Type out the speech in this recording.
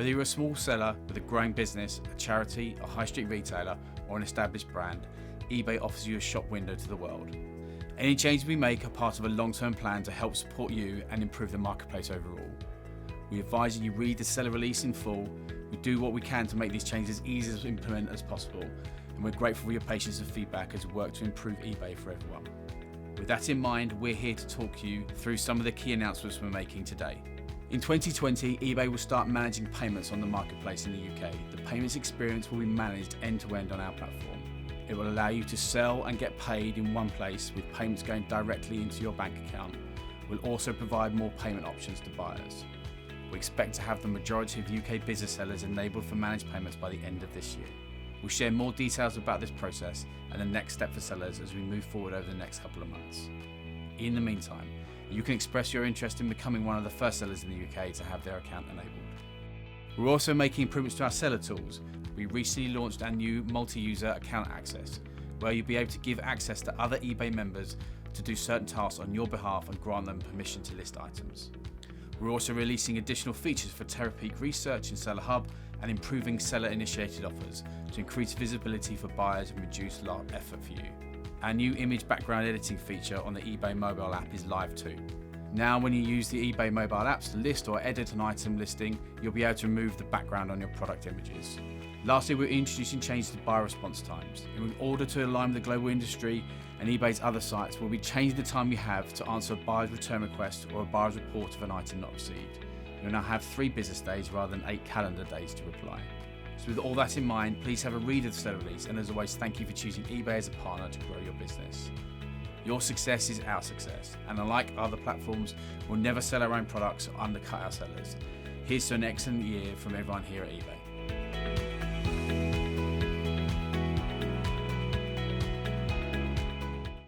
Whether you're a small seller with a growing business, a charity, a high street retailer, or an established brand, eBay offers you a shop window to the world. Any changes we make are part of a long-term plan to help support you and improve the marketplace overall. We advise you read the seller release in full. We do what we can to make these changes as easy to implement as possible, and we're grateful for your patience and feedback as we work to improve eBay for everyone. With that in mind, we're here to talk you through some of the key announcements we're making today. In 2020, eBay will start managing payments on the marketplace in the UK. The payments experience will be managed end-to-end on our platform. It will allow you to sell and get paid in one place with payments going directly into your bank account. We'll also provide more payment options to buyers. We expect to have the majority of UK business sellers enabled for managed payments by the end of this year. We'll share more details about this process and the next step for sellers as we move forward over the next couple of months. In the meantime, you can express your interest in becoming one of the first sellers in the UK to have their account enabled. We're also making improvements to our seller tools. We recently launched our new multi-user account access, where you'll be able to give access to other eBay members to do certain tasks on your behalf and grant them permission to list items. We're also releasing additional features for Terapeak Research in Seller Hub and improving seller-initiated offers to increase visibility for buyers and reduce effort for you. Our new image background editing feature on the eBay mobile app is live too. Now when you use the eBay mobile apps to list or edit an item listing, you'll be able to remove the background on your product images. Lastly, we're introducing changes to buyer response times. In order to align with the global industry and eBay's other sites, we'll be changing the time you have to answer a buyer's return request or a buyer's report of an item not received. You'll now have 3 business days rather than 8 calendar days to reply. So with all that in mind, please have a read of the seller release, and as always, thank you for choosing eBay as a partner to grow your business. Your success is our success, and unlike other platforms, we'll never sell our own products or undercut our sellers. Here's to an excellent year from everyone here at eBay.